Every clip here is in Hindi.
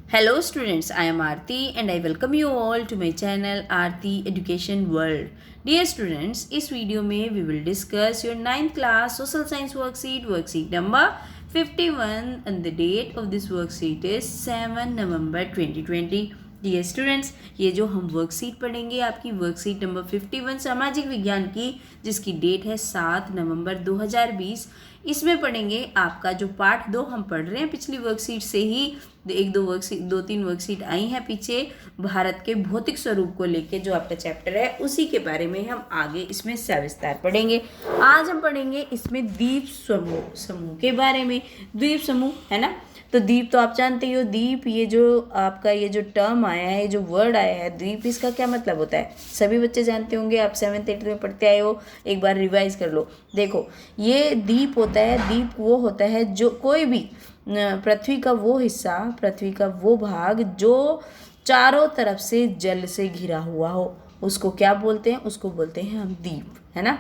Hello students, I am Aarti and I welcome you all to my channel Aarti Education World. Dear students, इस वीडियो में we will discuss your 9th class social science worksheet number 51 and the date of this worksheet is 7 November 2020. Dear students, ये जो हम वर्कशीट पढ़ेंगे आपकी वर्कशीट नंबर 51 सामाजिक विज्ञान की, जिसकी डेट है 7 नवंबर 2020। इसमें पढ़ेंगे आपका जो पार्ट 2 हम पढ़ रहे हैं पिछली वर्कशीट से ही, दो तीन वर्कशीट आई हैं पीछे, भारत के भौतिक स्वरूप को लेके जो आपका चैप्टर है उसी के बारे में हम आगे इसमें सविस्तार पढ़ेंगे। आज हम पढ़ेंगे इसमें द्वीप समूह के बारे में। द्वीप समूह है ना, तो द्वीप तो आप जानते ही हो। द्वीप ये जो आपका ये जो टर्म आया है, जो वर्ड आया है द्वीप, इसका क्या मतलब होता है सभी बच्चे जानते होंगे, आप 7th 8th में पढ़ते आए हो, एक बार रिवाइज कर लो। देखो, ये द्वीप होता है, द्वीप वो होता है जो कोई भी पृथ्वी का वो हिस्सा, पृथ्वी का वो भाग जो चारों तरफ से जल से घिरा हुआ हो, उसको क्या बोलते हैं? उसको बोलते हैं हम द्वीप, है ना।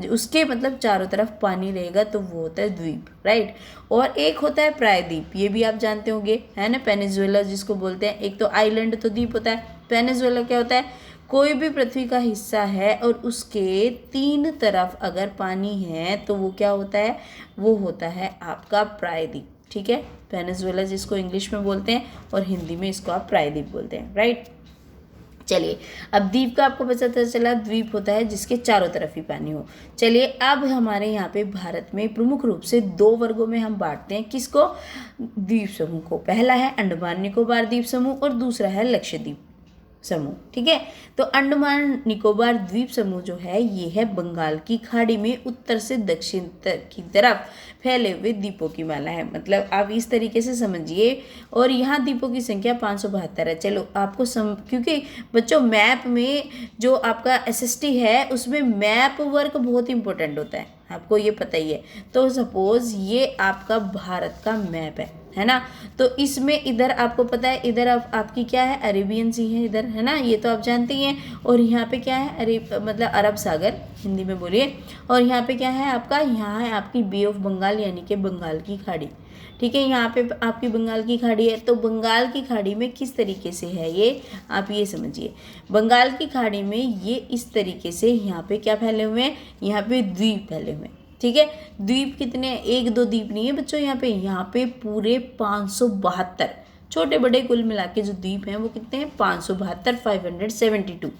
उसके मतलब चारों तरफ पानी रहेगा तो वो होता है द्वीप, राइट। और एक होता है प्रायद्वीप, ये भी आप जानते होंगे, है ना, पेनिनसुला जिसको बोलते हैं। एक तो आइलैंड तो द्वीप होता है, पेनिनसुला क्या होता है? कोई भी पृथ्वी का हिस्सा है और उसके 3 तरफ अगर पानी है तो वो क्या होता है? वो होता है आपका प्रायद्वीप, ठीक है। पेनिनसुला जिसको इंग्लिश में बोलते हैं और हिंदी में इसको आप प्रायद्वीप बोलते हैं, राइट। चलिए, अब द्वीप का आपको पता चला, द्वीप होता है जिसके चारों तरफ ही पानी हो। चलिए, अब हमारे यहाँ पे भारत में प्रमुख रूप से 2 वर्गों में हम बांटते हैं किसको? द्वीप समूह को। पहला है अंडमान निकोबार द्वीप समूह और दूसरा है लक्षद्वीप समूह, ठीक है। तो अंडमान निकोबार द्वीप समूह जो है ये है बंगाल की खाड़ी में उत्तर से दक्षिण तक की तरफ फैले हुए द्वीपों की माला है। मतलब आप इस तरीके से समझिए, और यहाँ द्वीपों की संख्या 572 है। चलो आपको क्योंकि बच्चों मैप में जो आपका एसएसटी है उसमें मैप वर्क बहुत इंपॉर्टेंट होता है, आपको ये पता ही है। तो सपोज ये आपका भारत का मैप है ना, तो इसमें इधर आपको पता है, इधर आपकी क्या है? अरेबियन सी है इधर, है ना, ये तो आप जानते ही हैं। और यहाँ पे क्या है? मतलब अरब सागर हिंदी में बोलिए। और यहाँ पे क्या है आपका? यहाँ है आपकी बे ऑफ बंगाल, यानी कि बंगाल की खाड़ी, ठीक है। यहाँ पे आपकी बंगाल की खाड़ी है। तो बंगाल की खाड़ी में किस तरीके से है ये, आप ये समझिए। बंगाल की खाड़ी में ये इस तरीके से यहाँ पे क्या फैले हुए हैं? यहाँ पे द्वीप फैले हुए हैं, ठीक है। द्वीप कितने? 1-2 द्वीप नहीं है बच्चों, यहाँ पे पूरे 572 छोटे बड़े कुल मिला के जो द्वीप हैं वो कितने हैं? 572, 572।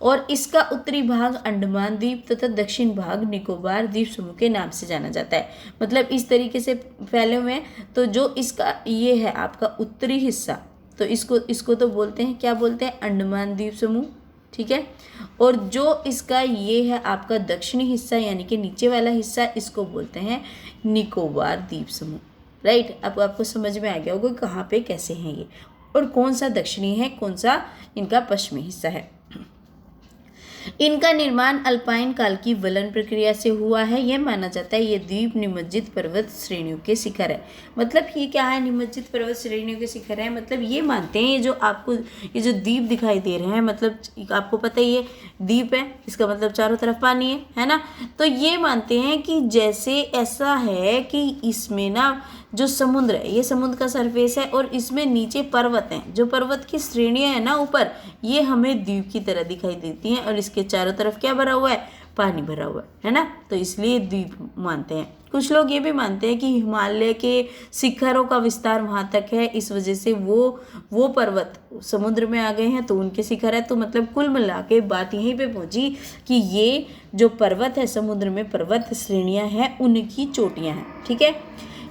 और इसका उत्तरी भाग अंडमान द्वीप तथा दक्षिण भाग निकोबार द्वीप समूह के नाम से जाना जाता है। मतलब इस तरीके से फैले हुए हैं। तो जो इसका ये है आपका उत्तरी हिस्सा, तो इसको तो बोलते हैं, क्या बोलते हैं? अंडमान द्वीप समूह, ठीक है। और जो इसका ये है आपका दक्षिणी हिस्सा, यानी कि नीचे वाला हिस्सा, इसको बोलते हैं निकोबार द्वीप समूह, राइट। अब आपको समझ में आ गया होगा कहाँ पे कैसे हैं ये, और कौन सा दक्षिणी है, कौन सा इनका पश्चिमी हिस्सा है। इनका निर्माण अल्पाइन काल की वलन प्रक्रिया से हुआ है। यह माना जाता है ये द्वीप निमज्जित पर्वत श्रेणियों के शिखर है। मतलब ये क्या है? निमज्जित पर्वत श्रेणियों के शिखर है। मतलब ये मानते हैं, ये जो आपको ये जो द्वीप दिखाई दे रहे हैं, मतलब आपको पता ही है द्वीप है, इसका मतलब चारों तरफ पानी है ना। तो ये मानते हैं कि जैसे ऐसा है कि इसमें ना जो समुद्र है, ये समुद्र का सरफेस है और इसमें नीचे पर्वत हैं, जो पर्वत की श्रेणियां हैं ना ऊपर, ये हमें द्वीप की तरह दिखाई देती हैं। और इसके चारों तरफ क्या भरा हुआ है? पानी भरा हुआ है ना। तो इसलिए द्वीप मानते हैं। कुछ लोग ये भी मानते हैं कि हिमालय के शिखरों का विस्तार वहाँ तक है, इस वजह से वो पर्वत समुद्र में आ गए हैं तो उनके शिखर है। तो मतलब कुल मिला के बात यहीं पे पहुँची कि ये जो पर्वत है, समुद्र में पर्वत श्रेणियाँ हैं, उनकी चोटियाँ हैं, ठीक है।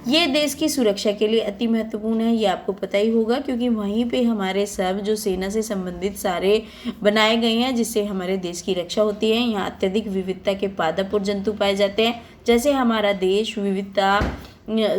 ये देश की सुरक्षा के लिए अति महत्वपूर्ण है, ये आपको पता ही होगा, क्योंकि वहीं पे हमारे सब जो सेना से संबंधित सारे बनाए गए हैं जिससे हमारे देश की रक्षा होती है। यहाँ अत्यधिक विविधता के पादप और जंतु पाए जाते हैं। जैसे हमारा देश विविधता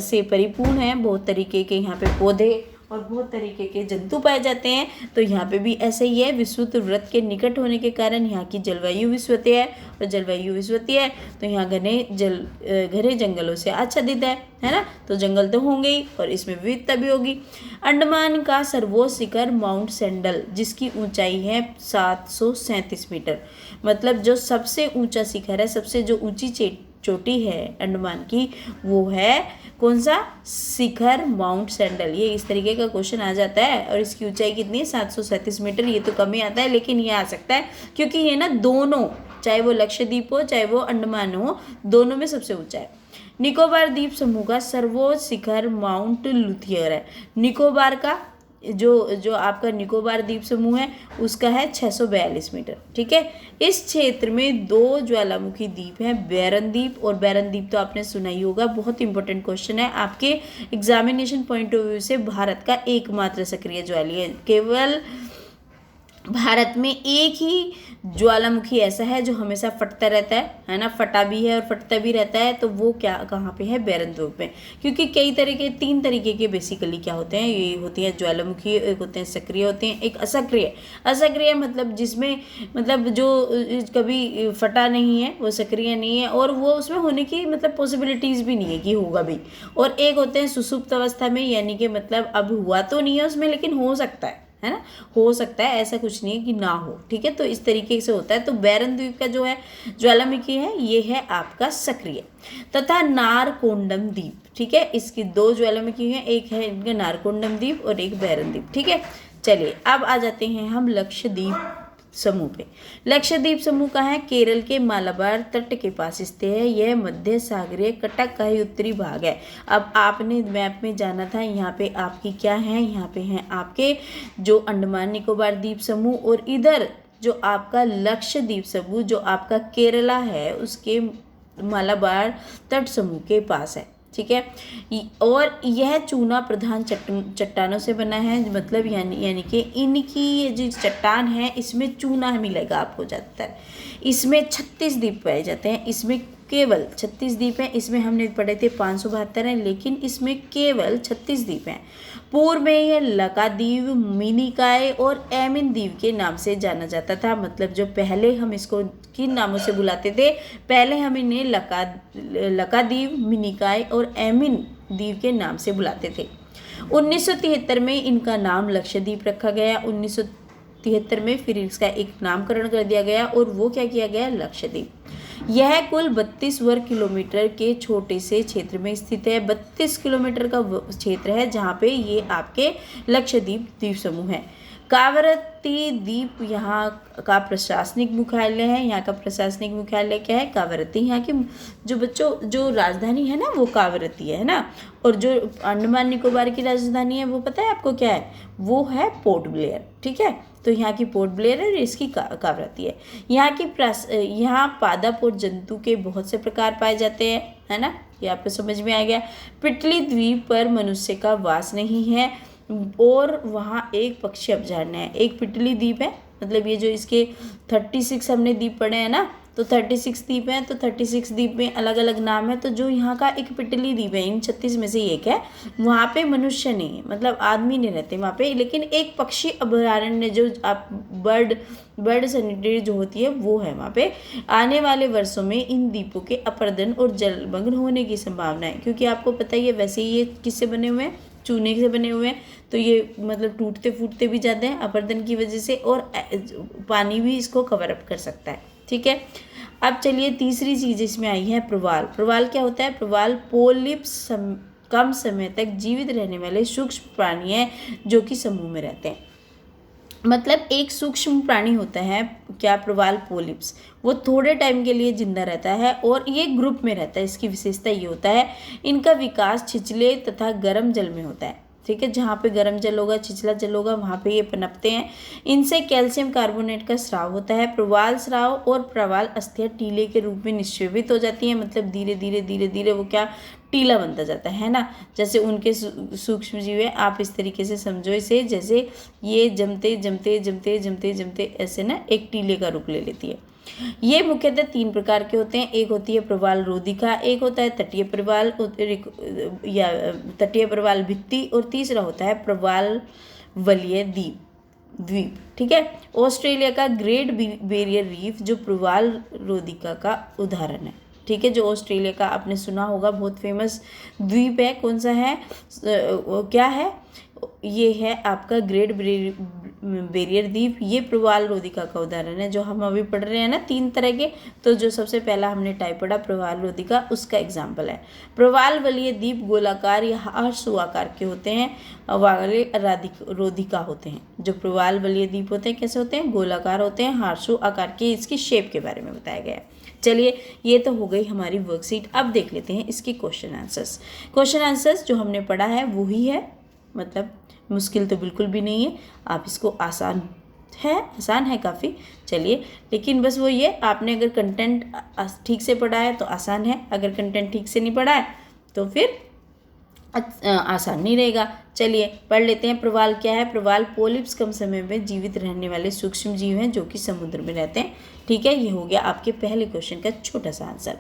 से परिपूर्ण है, बहुत तरीके के यहाँ पे पौधे और बहुत तरीके के जंतु पाए जाते हैं। तो यहाँ पे भी ऐसे ही है। विषुवत व्रत के निकट होने के कारण यहाँ की जलवायु विषुवतीय है, और जलवायु विषुवतीय है तो यहाँ घने जंगलों से आच्छादित है ना। तो जंगल तो होंगे ही और इसमें विविधता भी होगी। अंडमान का सर्वोच्च शिखर माउंट सेंडल, जिसकी ऊंचाई है 737 मीटर। मतलब जो सबसे ऊंचा शिखर है, सबसे जो ऊंची चोटी है अंडमान की, वो है कौन सा? शिखर माउंट सैंडल। ये इस तरीके का क्वेश्चन आ जाता है। और इसकी ऊंचाई कितनी है? 737 मीटर। ये तो कम ही आता है, लेकिन ये आ सकता है क्योंकि ये ना दोनों, चाहे वो लक्षद्वीप हो चाहे वो अंडमान हो, दोनों में सबसे ऊंचा है। निकोबार द्वीप समूह का सर्वोच्च शिखर माउंट लुथियर है। निकोबार का जो आपका निकोबार द्वीप समूह है उसका है 642 मीटर। ठीक है। इस क्षेत्र में 2 ज्वालामुखी द्वीप हैं, बैरन द्वीप और बैरन द्वीप तो आपने सुना ही होगा, बहुत इंपॉर्टेंट क्वेश्चन है आपके एग्जामिनेशन पॉइंट ऑफ व्यू से। भारत का एकमात्र सक्रिय ज्वालीय, केवल भारत में एक ही ज्वालामुखी ऐसा है जो हमेशा फटता रहता है ना, फटा भी है और फटता भी रहता है। तो वो क्या, कहाँ पे है? बैरन द्वीप में। क्योंकि कई तरह के, 3 तरीके के बेसिकली क्या होते हैं, ये होती है ज्वालामुखी, एक होते हैं सक्रिय होते हैं, एक असक्रिय। असक्रिय मतलब जिसमें, मतलब जो कभी फटा नहीं है वो सक्रिय नहीं है, और वो उसमें होने की मतलब पॉसिबिलिटीज़ भी नहीं है कि होगा भी। और एक होते हैं सुसुप्त अवस्था में, यानी कि मतलब अब हुआ तो नहीं है उसमें, लेकिन हो सकता है ना, हो सकता है, ऐसा कुछ नहीं है कि ना हो। ठीक है। तो इस तरीके से होता है। तो बैरन द्वीप का जो है ज्वालामुखी है, ये है आपका सक्रिय। तथा नारकोंडम द्वीप, ठीक है, इसकी 2 ज्वालामुखी हैं, एक है इनका नारकोंडम द्वीप और एक बैरन द्वीप। ठीक है। चलिए अब आ जाते हैं हम लक्षद्वीप समूह पे। लक्षद्वीप समूह का है, केरल के मालाबार तट के पास स्थित है। यह मध्य सागरीय कटक का ही उत्तरी भाग है। अब आपने मैप में जाना था, यहाँ पे आपकी क्या है, यहाँ पे हैं आपके जो अंडमान निकोबार द्वीप समूह, और इधर जो आपका लक्षद्वीप समूह जो आपका केरला है उसके मालाबार तट समूह के पास है। ठीक है। और यह चूना प्रधान चट्टानों से बना है, मतलब यानी कि इनकी ये जो चट्टान है इसमें चूना मिलेगा आपको ज़्यादातर। इसमें 36 द्वीप पाए जाते हैं, इसमें केवल 36 द्वीप हैं। इसमें हमने पढ़े थे 572 हैं, लेकिन इसमें केवल 36 द्वीप हैं। पूर्व में यह लकाद्वीप, मिनिकॉय और एमिन द्वीप के नाम से जाना जाता था। मतलब जो पहले हम इसको किन नामों से बुलाते थे, पहले हम इन्हें लकाद्वीप, मिनिकॉय और एमिन द्वीप के नाम से बुलाते थे। 1973 में इनका नाम लक्षद्वीप रखा गया। 1973 में फिर इसका एक नामकरण कर दिया गया, और वो क्या किया गया? लक्षद्वीप। यह कुल 32 वर्ग किलोमीटर के छोटे से क्षेत्र में स्थित है। 32 किलोमीटर का क्षेत्र है जहाँ पे ये आपके लक्षद्वीप द्वीप समूह है। कावरत्ती द्वीप यहाँ का प्रशासनिक मुख्यालय है। यहाँ का प्रशासनिक मुख्यालय क्या है? कावरत्ती। यहाँ की जो राजधानी है ना वो कावरत्ती है ना। और जो अंडमान निकोबार की राजधानी है वो पता है आपको क्या है? वो है पोर्ट ब्लेयर। ठीक है। तो यहाँ की पोर्ट ब्लेयर है और इसकी कावरत्ती है। यहाँ पादप और जंतु के बहुत से प्रकार पाए जाते हैं, है ना। ये आपको समझ में आ गया। पिटली द्वीप पर मनुष्य का वास नहीं है, और वहाँ एक पक्षी अभयारण्य है। एक पिटली द्वीप है, मतलब ये जो इसके 36 हमने द्वीप पढ़े हैं ना, तो 36 द्वीप हैं, तो 36 द्वीप में अलग अलग नाम है। तो जो यहाँ का एक पिटली द्वीप है, इन 36 में से एक है, वहाँ पे मनुष्य नहीं है, मतलब आदमी नहीं रहते वहाँ पे, लेकिन एक पक्षी अभयारण्य जो आप बर्ड सैनिटरी जो होती है वो है वहाँ पे। आने वाले वर्षों में इन द्वीपों के अपरदन और जलमग्न होने की संभावना है, क्योंकि आपको पता ही है वैसे ही ये किससे बने हुए हैं? चूने से बने हुए हैं। तो ये मतलब टूटते फूटते भी जाते हैं अपरदन की वजह से, और पानी भी इसको कवर अप कर सकता है। ठीक है। अब चलिए तीसरी चीज़ इसमें आई है प्रवाल। प्रवाल क्या होता है? प्रवाल पोलिप्स कम समय तक जीवित रहने वाले सूक्ष्म प्राणी हैं जो कि समूह में रहते हैं। मतलब एक सूक्ष्म प्राणी होता है क्या? प्रवाल पोलिप्स। वो थोड़े टाइम के लिए जिंदा रहता है और ये ग्रुप में रहता है। इसकी विशेषता ये होता है, इनका विकास छिछले तथा गर्म जल में होता है। ठीक है। जहाँ पे गर्म जल होगा, छिछला जल होगा, वहाँ पे ये पनपते हैं। इनसे कैल्शियम कार्बोनेट का स्राव होता है। प्रवाल स्राव और प्रवाल अस्थियाँ टीले के रूप में निक्षेपित हो जाती हैं। मतलब धीरे धीरे वो क्या? टीला बनता जाता है ना। जैसे उनके सूक्ष्म जीव है, आप इस तरीके से समझो इसे, जैसे ये जमते ऐसे ना एक टीले का रूप ले लेती है। ये मुख्यतः 3 प्रकार के होते हैं। एक होती है प्रवाल रोधिका, एक होता है तटीय प्रवाल या तटीय प्रवाल भित्ति, और तीसरा होता है प्रवाल वलय द्वीप। ठीक है। ऑस्ट्रेलिया का ग्रेट बैरियर रीफ जो प्रवाल रोधिका का उदाहरण है। ठीक है। जो ऑस्ट्रेलिया का आपने सुना होगा, बहुत फेमस द्वीप है। कौन सा है? क्या है? ये है आपका ग्रेट बैरियर द्वीप, ये प्रवाल रोधिका का उदाहरण है। जो हम अभी पढ़ रहे हैं ना 3 तरह के, तो जो सबसे पहला हमने टाइप पढ़ा प्रवाल रोधिका, उसका एग्जाम्पल है। प्रवाल वलीय द्वीप गोलाकार या आर्सू आकार के होते हैं, वाले रोधिका होते हैं। जो प्रवाल वलीय द्वीप होते हैं कैसे होते हैं, गोलाकार होते हैं, हारसू आकार के, इसकी शेप के बारे में बताया गया है। चलिए, ये तो हो गई हमारी वर्कशीट। अब देख लेते हैं इसके क्वेश्चन आंसर्स। क्वेश्चन आंसर्स जो हमने पढ़ा है वही है, मतलब मुश्किल तो बिल्कुल भी नहीं है, आप इसको आसान है काफ़ी। चलिए, लेकिन बस वो ये, आपने अगर कंटेंट ठीक से पढ़ा है तो आसान है, अगर कंटेंट ठीक से नहीं पढ़ा है तो फिर आसान नहीं रहेगा। चलिए पढ़ लेते हैं। प्रवाल क्या है? प्रवाल पोलिप्स कम समय में जीवित रहने वाले सूक्ष्म जीव हैं जो कि समुद्र में रहते हैं। ठीक है, ये हो गया आपके पहले क्वेश्चन का छोटा सा आंसर।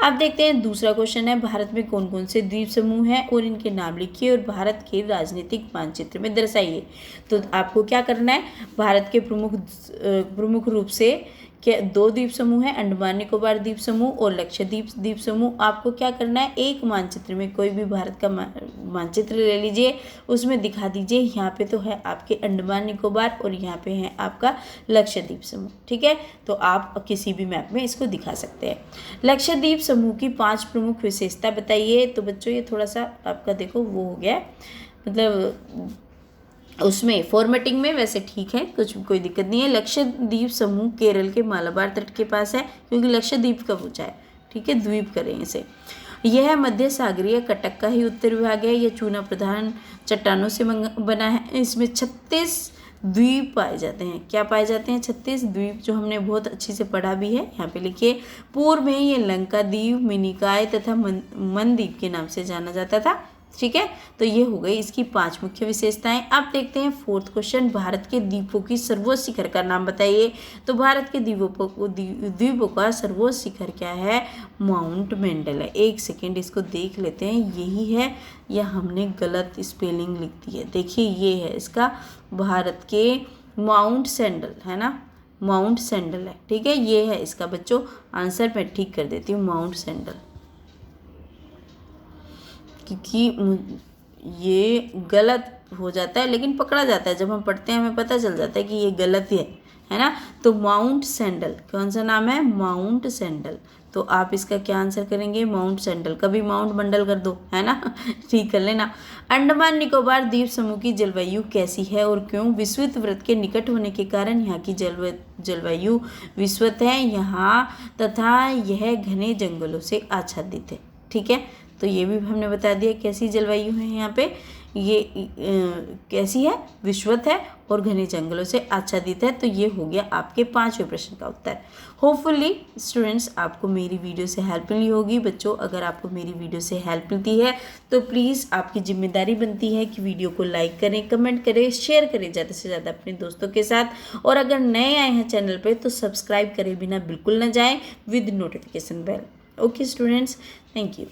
अब देखते हैं दूसरा क्वेश्चन है, भारत में कौन कौन से द्वीप समूह हैं और इनके नाम लिखिए और भारत के राजनीतिक मानचित्र में दर्शाइए। तो आपको क्या करना है, भारत के प्रमुख रूप से क्या 2 द्वीप समूह हैं, अंडमान निकोबार द्वीप समूह और लक्षद्वीप द्वीप समूह। आपको क्या करना है, एक मानचित्र में कोई भी भारत का मानचित्र ले लीजिए, उसमें दिखा दीजिए यहाँ पे तो है आपके अंडमान निकोबार और यहाँ पे है आपका लक्षद्वीप समूह। ठीक है, तो आप किसी भी मैप में इसको दिखा सकते हैं। लक्षद्वीप समूह की 5 प्रमुख विशेषता बताइए। तो बच्चों ये थोड़ा सा आपका देखो वो हो गया, मतलब उसमें फॉर्मेटिंग में वैसे ठीक है, कोई दिक्कत नहीं है। लक्षद्वीप समूह केरल के मालाबार तट के पास है, क्योंकि लक्षद्वीप का पूछा है। ठीक है, द्वीप करें इसे। यह मध्य सागरीय कटक का ही उत्तर विभाग है। यह चूना प्रधान चट्टानों से बना है। इसमें 36 द्वीप पाए जाते हैं। क्या पाए जाते हैं? 36 द्वीप, जो हमने बहुत अच्छी से पढ़ा भी है। यहाँ पे लिखिए, पूर्व में ये लंका द्वीप, मिनिकाय तथा मन द्वीप के नाम से जाना जाता था। ठीक है, तो ये हो गई इसकी 5 मुख्य विशेषताएं। अब देखते हैं 4th क्वेश्चन, भारत के द्वीपों की सर्वोच्च शिखर का नाम बताइए। तो भारत के द्वीपों का सर्वोच्च शिखर क्या है? माउंट मेंडल है। 1 सेकेंड इसको देख लेते हैं, यही है या हमने गलत स्पेलिंग लिख दी है? देखिए, ये है इसका, भारत के माउंट सेंडल है ना, माउंट सेंडल है। ठीक है, ये है इसका बच्चों आंसर। मैं ठीक कर देती हूँ, माउंट सेंडल, क्योंकि ये गलत हो जाता है लेकिन पकड़ा जाता है, जब हम पढ़ते हैं हमें पता चल जाता है कि ये गलत है ना। तो माउंट सेंडल कौन सा नाम है? Mount sandal. तो आप इसका क्या आंसर करेंगे? Mount sandal. कभी माउंट बंडल कर दो, है ना ठीक कर लेना। अंडमान निकोबार द्वीप समूह की जलवायु कैसी है और क्यों? विषुवत वृत्त के निकट होने के कारण यहाँ की जलवायु विषुवत है यहाँ, तथा यह घने जंगलों से आच्छादित है। ठीक है, तो ये भी हमने बता दिया कैसी जलवायु है यहाँ पे, ये कैसी है? विषुवत है और घने जंगलों से आच्छादित है। तो ये हो गया आपके 5वें प्रश्न का उत्तर। होपफुली स्टूडेंट्स आपको मेरी वीडियो से हेल्प मिली होगी। बच्चों, अगर आपको मेरी वीडियो से हेल्प मिलती है तो प्लीज़ आपकी जिम्मेदारी बनती है कि वीडियो को लाइक करें, कमेंट करें, शेयर करें ज़्यादा से ज़्यादा अपने दोस्तों के साथ। और अगर नए आए हैं चैनल पर तो सब्सक्राइब करे बिना बिल्कुल ना जाएँ, with notification bell. Okay students, thank you.